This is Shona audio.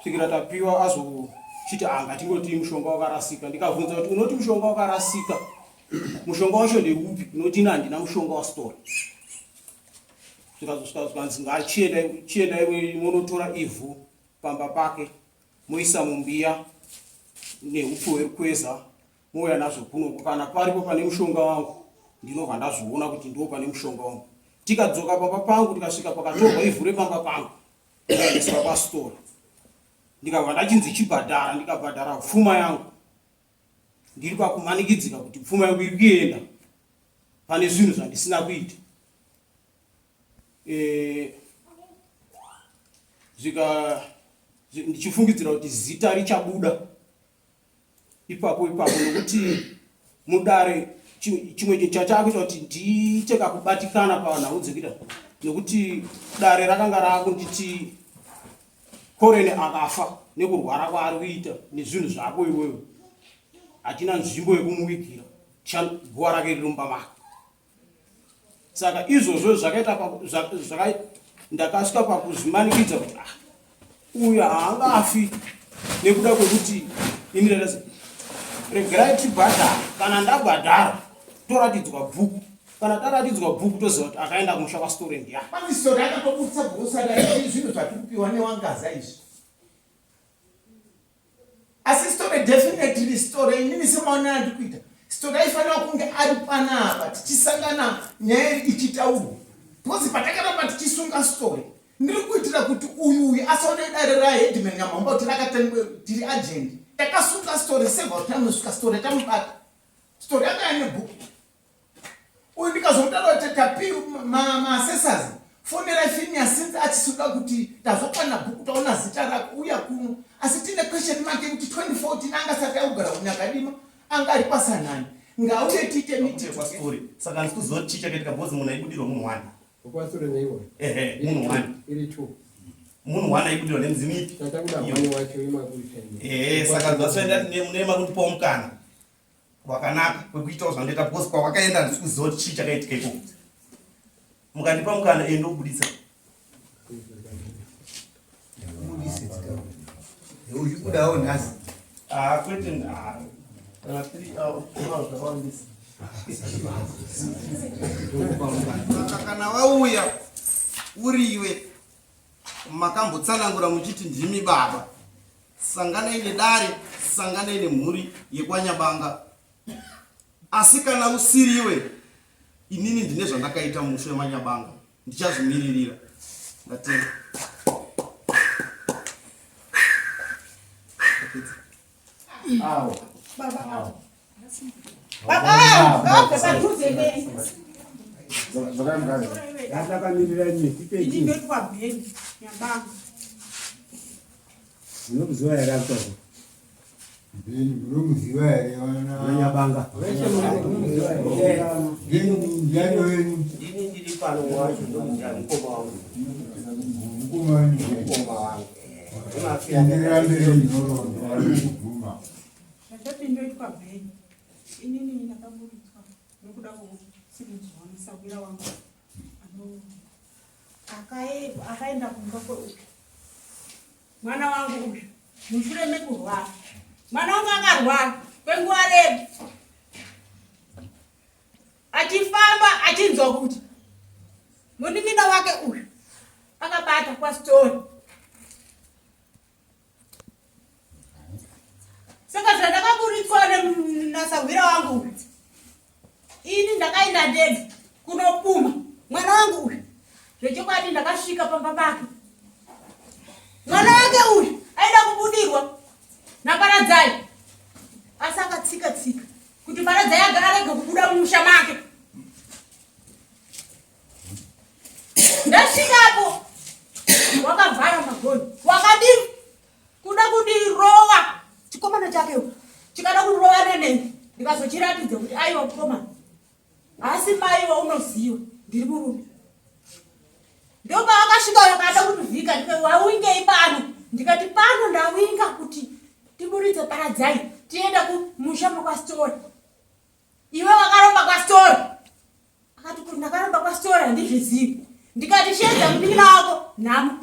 kusvikira tapiwa azochiti ngatingoti mushonga wakarasika. Ndikabvunza kuti unoti mushonga wakarasika, mushonga wacho ndeupi? Unoti handina mushonga wastora. Zvikanzi ngachiendai munotora ivhu pamba pake moisa mumbiya neupfu hwerukweza mouya nazvo kuno. Kana paripo pane mushonga wangu ndinobva ndazviona kuti ndo pane mushonga wangu. Tikadzoka pamba pangu tikasvika pakatorwa ivhu repamba pangu ndikaendeswa pastora. Ndikabva ndachinzi chibhadhara, ndikabhadhara pfuma yangu. Ndiri pakumanikidzika kuti pfuma yangu iri kuenda pane zvinhu zvandisina kuita. Ndichifungidzira kuti zita richabuda ipapo nokuti mudare chimwe chachakuita kuti ndiite kakubatikana panhau dzekuita, nokuti dare rakanga rakunditi Korene akafa nekurwara kwaari kuita nezvinhu zvako iwewe, hatina nzvimbo yekumuvigira, guwa rake rirumba maka. Saka izvozvo zvakaita ndakasvika pakuzvimanikidza kuti uyu haangafi nekuda kwekuti ini ndadazi regerai tibhadhara. Kana ndabhadhara toratidzwa bhuku, kana taratidzwa bhuku toziva kuti akaenda kumusha kwasitore ndiya. Pani sitore akatobudisa bhusada zvinhu zvatikupiwa newangaza izvi. Asi sitore definitely sitore inini semaona andikuita. Sitore aifanira kunge ari panapa tichisangana nyaya ichitaurwa. Because patakaramba tichisunga sitore ndiri kuitira kuti uyu asaone dare raheadman nyamamba kuti rakatengwe tiri agent. Takasunga sitore several times sitore tamubata. Sitore yakaine bhuku. Uyu ndikazomutaura kuti tapi ma-assessors fonera Phineas since achisuka kuti tazokwana bhuku taona zita rako uya kuno. Asi tine question mark kuti 2014 angasati augara kunyakadima anga ari pasanani. Ngauye tiite miti kwa story. Saka ndikuziva chicha katika bozi munhu aibudirwa munhu wani. Kwa story neiwe. Munhu wani. Iri true. Munhu wani aibudirwa nemzimiti. Tatakuda mwana wacho imakuita. Saka zvasenda nema kundipa mukana wakanaka kwekuitawo zvandoita bozi kwa wakaenda ndikuziva kuti chicha kaitika ikoko. Mukandipa mukana endobudisa. uyu kudawo nhasi. Kwete kana wauya uriwe makambotsanangura muchiti ndimi baba, sanganai nedare, sanganai nemhuri yekwanyabanga. Asi kana usiriwe, inini ndine zvandakaita musho wemanyabanga, ndichazvimiririra. Ndatenga. Awo. Baba. Zvakamgara. Yatakamirira nyiti peji. Ndinge kwa beni nyabanga. Unokuziva here akutozvo. Beni munomuziva here wana Nyabanga. Weshe munomuziva here. Beni ndiani wenyu? ini ndiri pano wacho ndomujari mukoma wangu. Mukomani. Mukoma wangu. Enderera mberi nhoroondo vari kuguma. Ndapinda kwa beni. Inini ndakaburitswa nokuda kwokusimudzwa wira wangu. Akaenda kumba kweuyu. Mwana wangu uyu mushure mekurwara. Mwana wangu akarwara kwenguva refu. Achifamba achinzwa kuti munin'ina wake uyu akabata kwasitore. Saka zvandakaburitswa nasahwira wangu uyu, ini ndakaenda ndege kunopuma mwana wangu uyu. Zvechokwadi ndakasvika pamba pake. Mwana wake uyu aida kubudirwa naparadzai. Asi akatsika kuti paradzai agara rege kubuda mumusha make. Ndasvikapo wakavhara magoni, wakadii kuda kundirova. Chikomana chake chikada kundirova nenenge. Ndikazochiratidza kuti aiwa mukomana, asi maiwa unoziva ndiri murume. Ndopa akasvika akada kutivhika, ndikati wawingei pano? Ndikati pano ndawinga kuti tiburitse paradzai tiende kumusha kwasitore. Iwe wakaromba kwasitore? Akati kuti ndakaromba kwasitore handizvizivi. Ndikati shedza munin'ina wako nhamo.